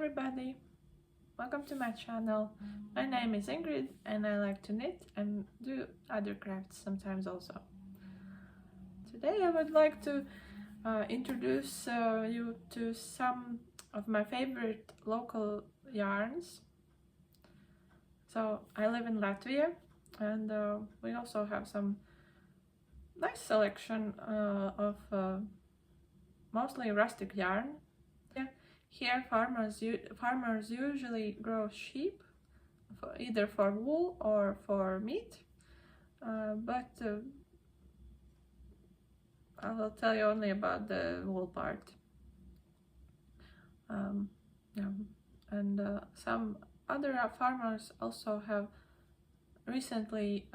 everybody, welcome to my channel. My name is Ingrid and I like to knit and do other crafts sometimes also. Today I would like to introduce you to some of my favorite local yarns. So I live in Latvia and we also have some nice selection of mostly rustic yarn. Here farmers usually grow sheep, either for wool or for meat, but I will tell you only about the wool part. Yeah. And some other farmers also have recently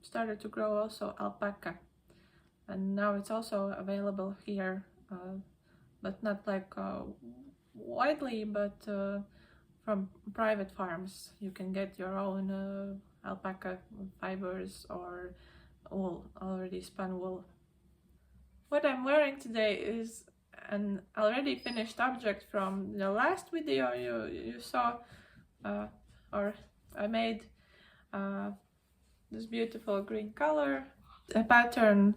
started to grow also alpaca, and now it's also available here, but not like widely, but from private farms. You can get your own alpaca fibers or wool, already spun wool. What I'm wearing today is an already finished object from the last video you saw, or I made this beautiful green color, a pattern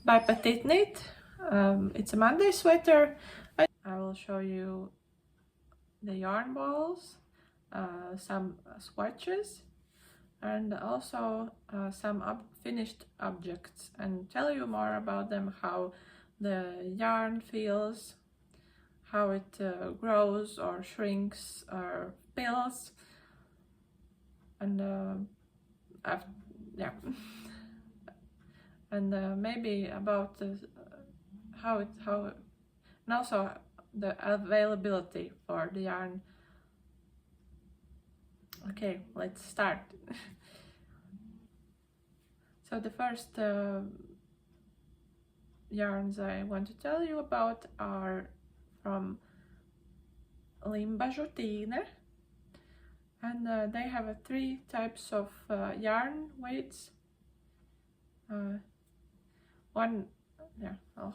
by Petite Knit. It's a Monday sweater. I will show you the yarn balls, some swatches, and also some finished objects, and tell you more about them, how the yarn feels, how it grows or shrinks or pills, and yeah, and maybe about how and also the availability for the yarn. Okay, let's start. So the first yarns I want to tell you about are from Latvian, and they have three types of yarn weights. One, yeah, I'll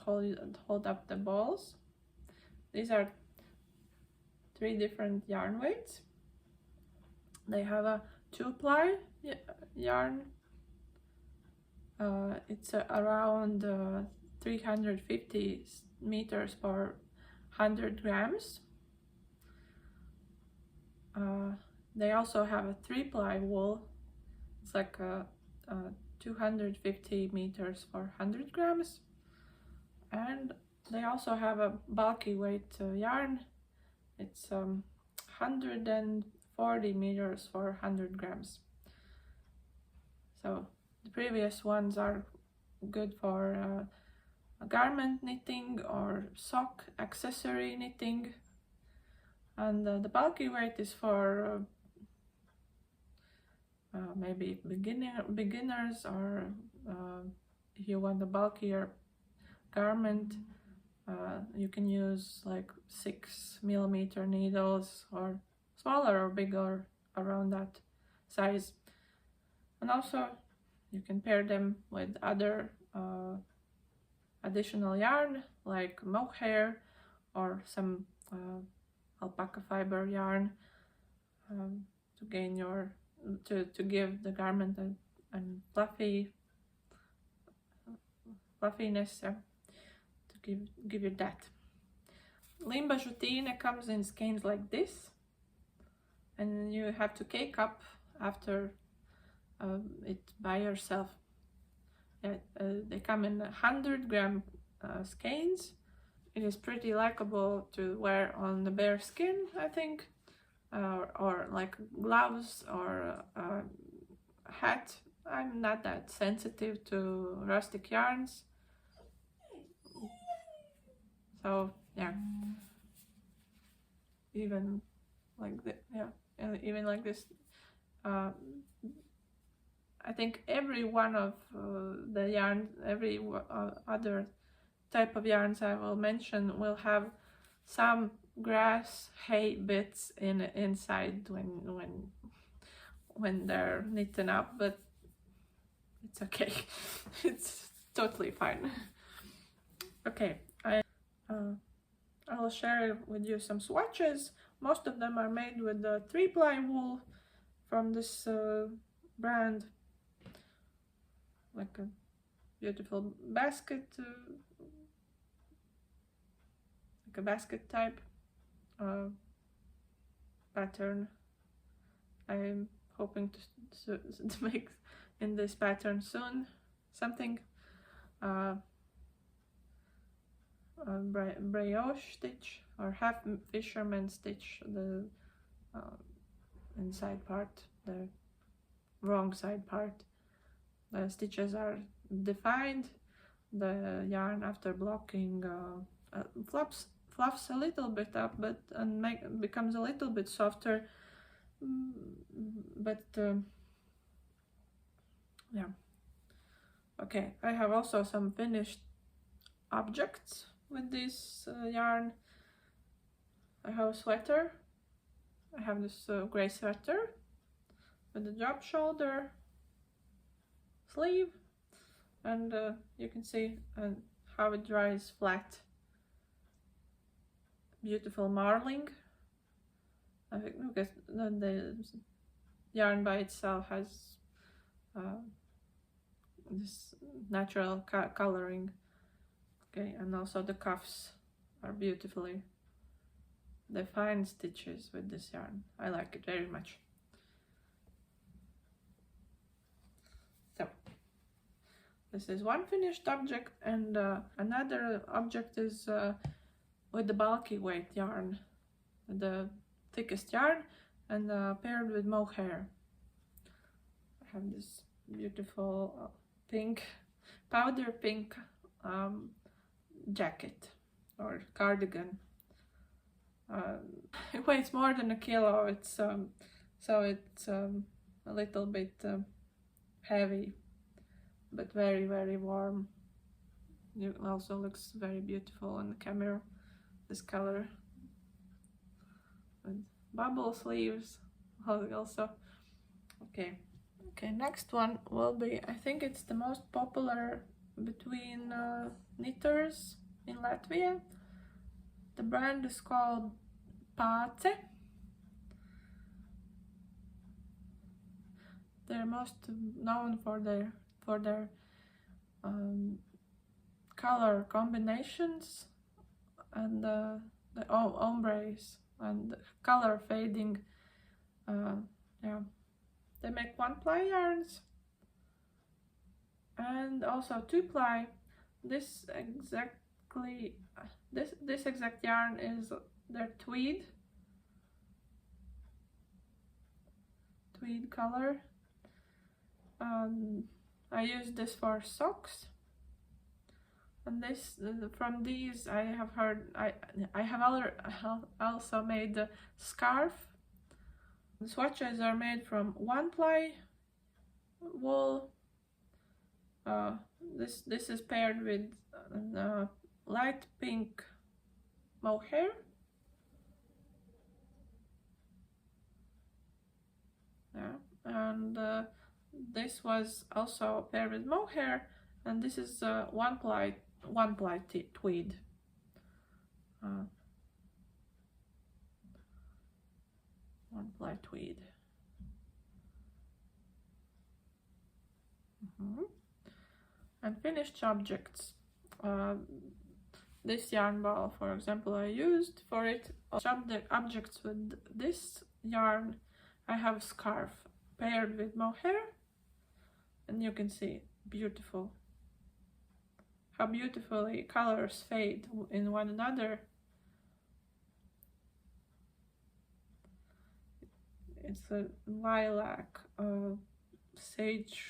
hold up the balls. These are three different yarn weights. They have a 2-ply yarn. It's around 350 meters per 100 grams. They also have a 3-ply wool. It's like 250 meters for 100 grams. And they also have a bulky weight yarn. It's 140 meters for 100 grams. So the previous ones are good for garment knitting or sock accessory knitting, and the bulky weight is for maybe beginners, or if you want a bulkier garment, you can use like 6mm needles, or smaller or bigger around that size. And also you can pair them with other additional yarn like mohair or some alpaca fiber yarn to gain your to give the garment a fluffiness, to give you that. Latvian comes in skeins like this, and you have to cake up after it by yourself. They come in 100-gram skeins. It is pretty likable to wear on the bare skin, I think, or like gloves or a hat. I'm not that sensitive to rustic yarns, so yeah, even like this, even like this. I think every one of the yarn, every other type of yarns I will mention will have some grass hay bits inside when they're knitted up, but it's okay. It's totally fine. Okay, I will share with you some swatches. Most of them are made with the 3-ply wool from this brand, like a beautiful basket, like a basket type pattern. I'm hoping to make in this pattern soon something. Brioche stitch or half fisherman stitch, the inside part, the wrong side part. The stitches are defined. The yarn, after blocking, fluffs a little bit up, but becomes a little bit softer. But yeah. Okay, I have also some finished objects with this yarn. I have a sweater. I have this gray sweater with the drop shoulder, sleeve, and you can see how it dries flat. Beautiful marling. I think because the yarn by itself has this natural coloring. Okay, and also the cuffs are beautifully defined stitches with this yarn. I like it very much. So this is one finished object, and another object is with the bulky weight yarn, the thickest yarn, and paired with mohair. I have this beautiful pink, powder pink jacket or cardigan. It weighs more than a kilo. It's so it's a little bit heavy, but very, very warm. It also looks very beautiful on the camera, this color, with bubble sleeves also. Okay, next one will be, I think it's the most popular between knitters in Latvia. The brand is called Pace. They're most known for their color combinations and the ombres and color fading. Yeah, they make 1-ply yarns and also 2-ply. This exact yarn is their tweed color. I use this for socks, and this from these I have heard I have also made the scarf. The swatches are made from 1-ply wool. This is paired with light pink mohair. Yeah, and this was also paired with mohair, and this is 1-ply tweed. 1-ply tweed. And finished objects. This yarn ball, for example, I used for it. Objects with this yarn, I have a scarf paired with mohair, and you can see beautiful how beautifully colors fade in one another. It's a lilac, sage.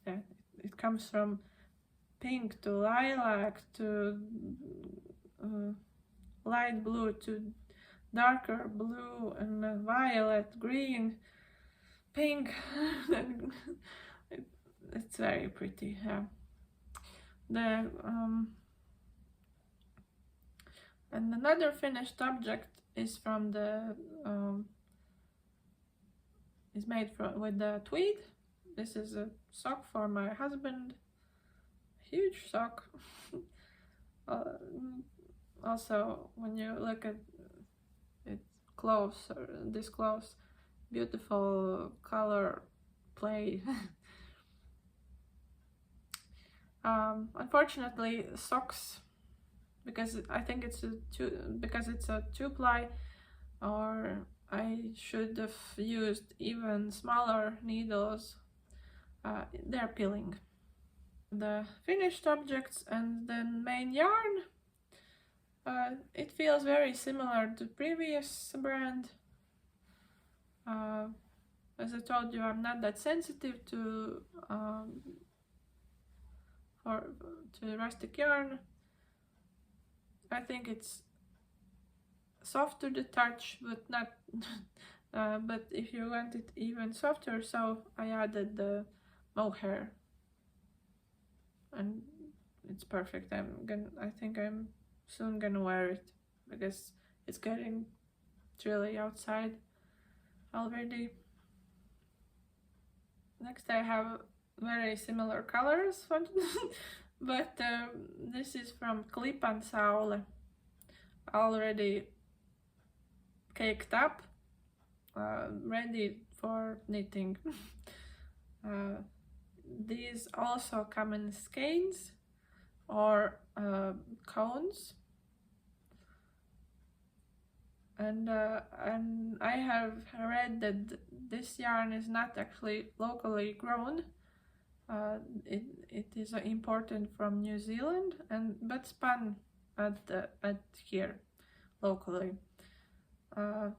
Yeah, it comes from pink to lilac to light blue to darker blue and violet, green, pink. It's very pretty. Yeah. And another finished object is from the is made with the tweed. This is a sock for my husband, huge sock. Also, when you look at it close, or this close, beautiful color play. Unfortunately, socks, because I think it's a two-ply, or I should have used even smaller needles. They're peeling. The finished objects and then main yarn. It feels very similar to previous brand. As I told you, I'm not that sensitive to rustic yarn. I think it's soft to the touch, but not. But if you want it even softer, so I added the mohair, and it's perfect. I think I'm soon gonna wear it because it's getting chilly outside already. Next, I have very similar colors, but this is from Clip and Saule, already caked up, ready for knitting. These also come in skeins or cones, and I have read that this yarn is not actually locally grown. It is imported from New Zealand but spun at here locally.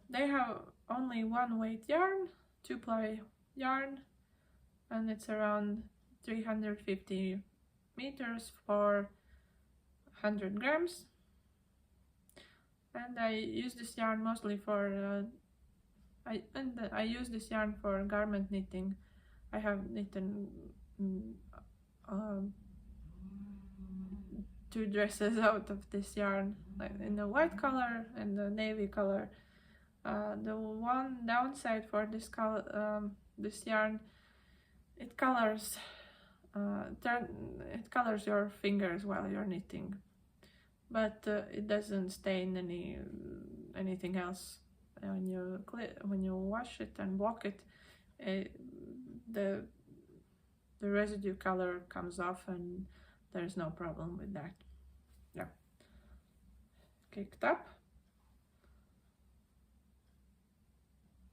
They have only one weight yarn, 2-ply yarn, and it's around 350 meters for 100 grams. And I use this yarn mostly for I use this yarn for garment knitting. I have knitted 2 dresses out of this yarn, like in the white color and the navy color. The one downside for this color, this yarn, it colors your fingers while you're knitting, but it doesn't stain anything else. When you wash it and block it, the residue color comes off, and there's no problem with that. Yeah, caked up.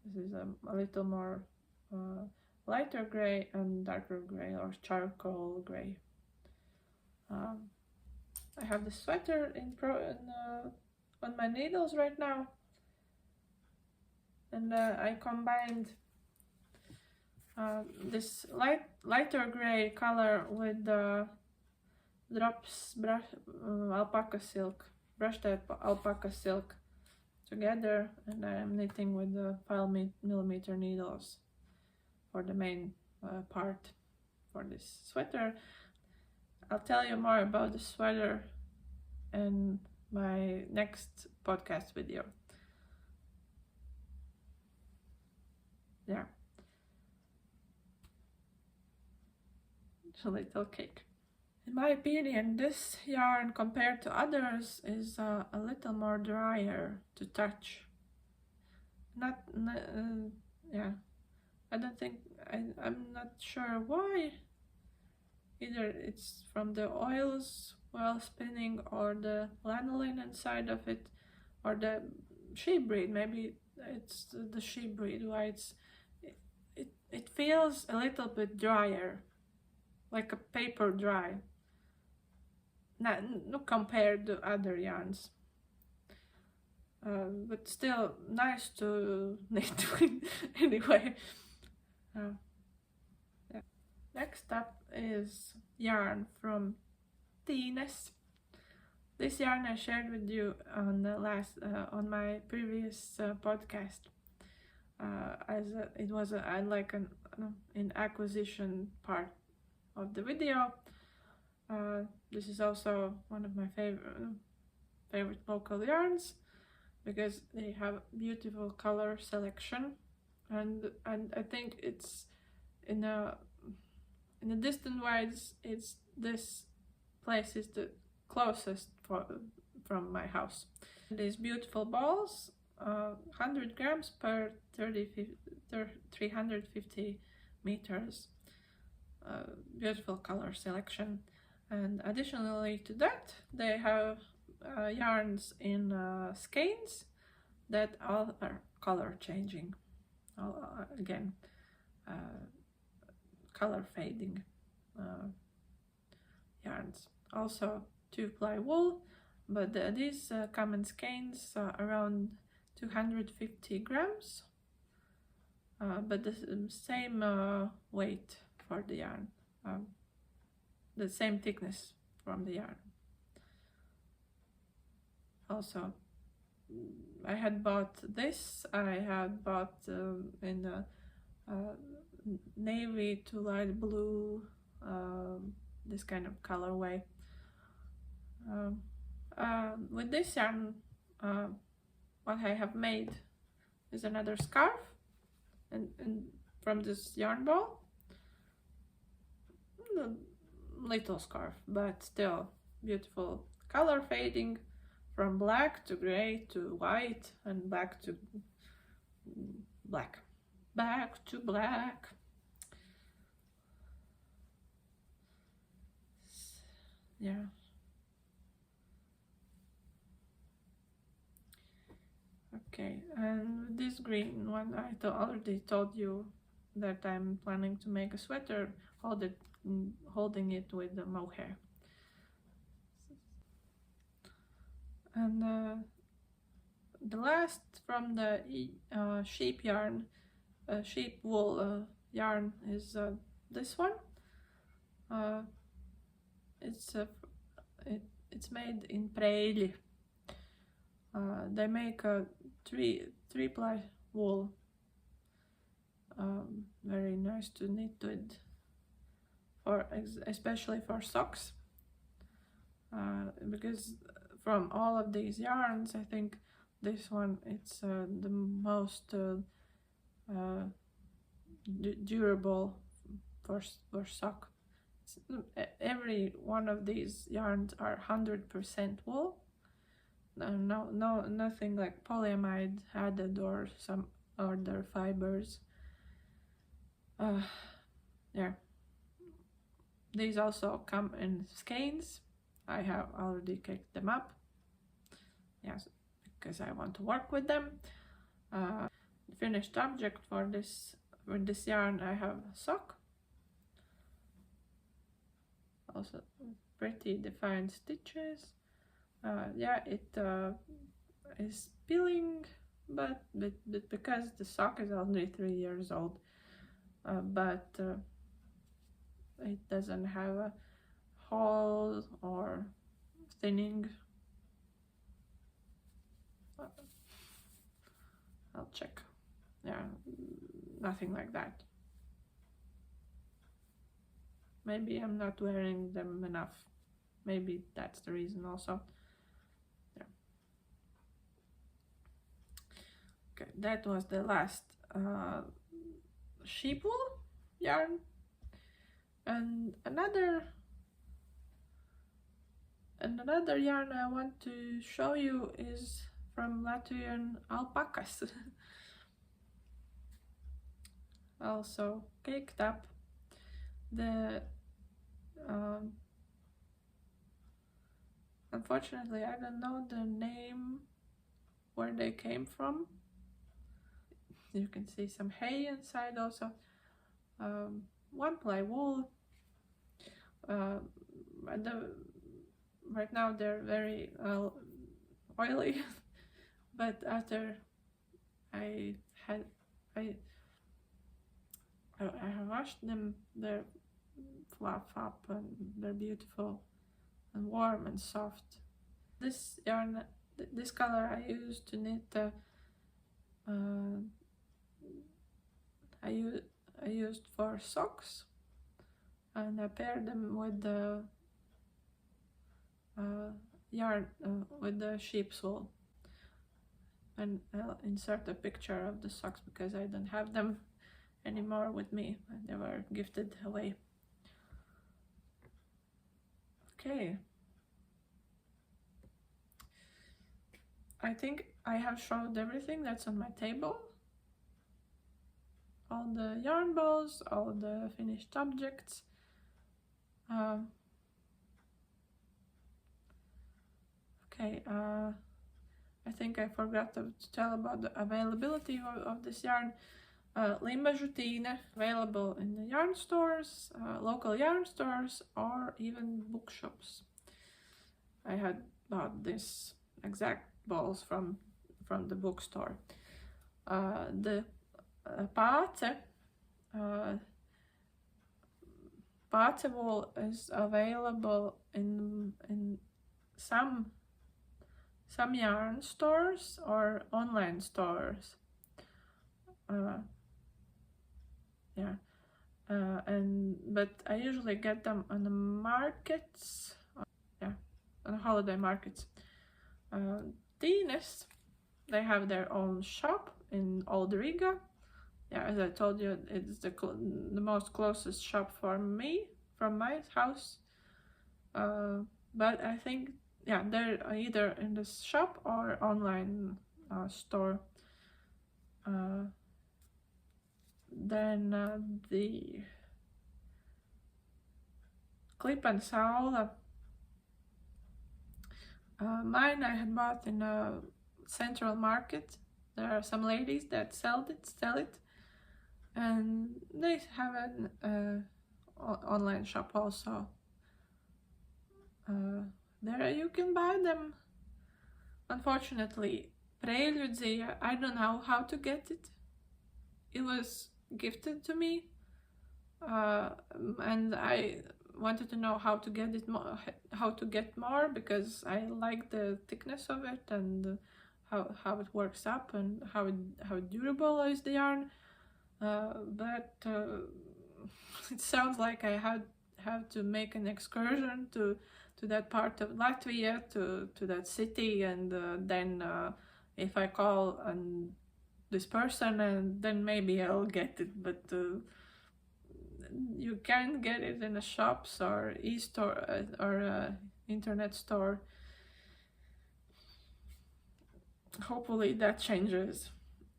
This is a little more lighter gray and darker gray, or charcoal gray. I have the sweater on my needles right now, and I combined this lighter gray color with the drops alpaca silk, brushed alpaca silk together, and I'm knitting with the 5mm needles for the main part for this sweater. I'll tell you more about the sweater in my next podcast video. Yeah. It's a little cake. In my opinion, this yarn compared to others is a little more drier to touch. Yeah. I don't think, I'm not sure why. Either it's from the oils while spinning, or the lanolin inside of it, or the sheep breed. Maybe it's the sheep breed why it feels a little bit drier, like a paper dry. Not compared to other yarns, but still nice to knit with anyway. Yeah. Next up is yarn from Tines. This yarn I shared with you on the on my previous podcast, as it was like an acquisition part of the video. This is also one of my favorite local yarns, because they have beautiful color selection, and I think it's in a distant wise, this place is closest from my house. These beautiful balls, 100 grams per 350 meters. Beautiful color selection. And additionally to that, they have yarns in skeins that all are color changing. Again, color fading yarns. Also 2-ply wool, but these come in skeins around 250 grams, but the same weight for the yarn, the same thickness from the yarn. Also, I had bought this. I had bought in a navy to light blue, this kind of colorway. With this yarn, what I have made is another scarf, and from this yarn ball, little scarf, but still beautiful color fading from black to gray to white and back to black, back to black. Yeah. Okay, and this green one, I already told you that I'm planning to make a sweater, holding it with the mohair. And the last from the sheep yarn, sheep wool yarn is this one. It's made in Preili. They make a three-ply wool, very nice to knit with, especially for socks, because from all of these yarns, I think this one it's the most durable for sock. Every one of these yarns are 100% wool. Nothing like polyamide added or some other fibers. Yeah. These also come in skeins. I have already caked them up. Yes, because I want to work with them. Finished object for this yarn, I have a sock. Also pretty defined stitches. Yeah, it is peeling, but because the sock is only 3 years old, but it doesn't have a hole or thinning. I'll check. Yeah, nothing like that. Maybe I'm not wearing them enough. Maybe that's the reason also. Yeah. Okay, that was the last sheep wool yarn. And another yarn I want to show you is from Latvian alpacas. Also caked up. Unfortunately, I don't know the name where they came from. You can see some hay inside also. 1-ply wool. Right now they're very oily, but after I washed them, they're fluff up and they're beautiful and warm and soft. This yarn, this color I used to knit. I used for socks, and I paired them with the yarn with the sheep's wool. And I'll insert a picture of the socks because I don't have them anymore with me. They were gifted away. Okay, I think I have showed everything that's on my table. All the yarn balls, all the finished objects. Okay, I think I forgot to tell about the availability of this yarn. Limba Jutine, available in the yarn stores, local yarn stores, or even bookshops. I had bought this exact balls from the bookstore. The paate wool is available in some yarn stores or online stores. But I usually get them on the markets, on the holiday markets. Tines, they have their own shop in Old Riga. Yeah, as I told you, it's the most closest shop for me from my house. But I think, yeah, they're either in the shop or online store. Then the Clip and Saula. Mine I had bought in a central market. There are some ladies that sell it, and they have an online shop also. There you can buy them. Unfortunately, Preļudzija, I don't know how to get it. It was gifted to me, and I wanted to know how to get more, because I like the thickness of it and how it works up and how durable is the yarn. But it sounds like I have to make an excursion to that part of Latvia, to that city, and then if I call this person, and then maybe I'll get it. But you can get it in the shops or e-store or internet store. Hopefully that changes.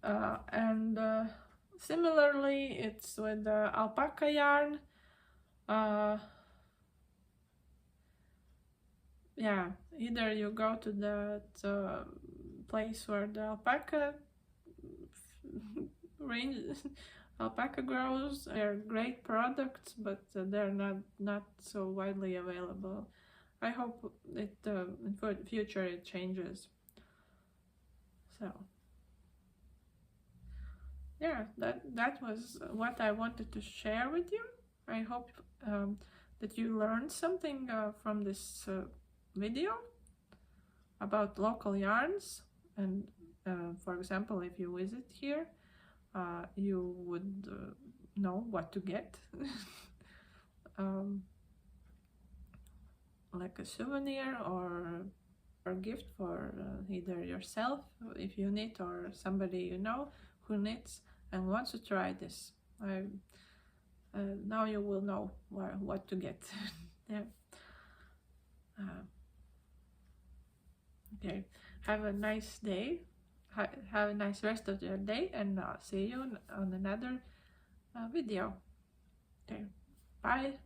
And similarly, it's with the alpaca yarn. Yeah, either you go to that place where the alpaca alpaca grows. They're great products, but they're not so widely available. I hope it in the future it changes. So yeah, that was what I wanted to share with you. I hope that you learned something from this video about local yarns, and for example, if you visit here, you would know what to get. Like a souvenir or gift for either yourself if you knit, or somebody you know who knits and wants to try this. Now you will know what to get. Yeah. Okay, have a nice day. Have a nice rest of your day, and see you on another video. Okay, bye.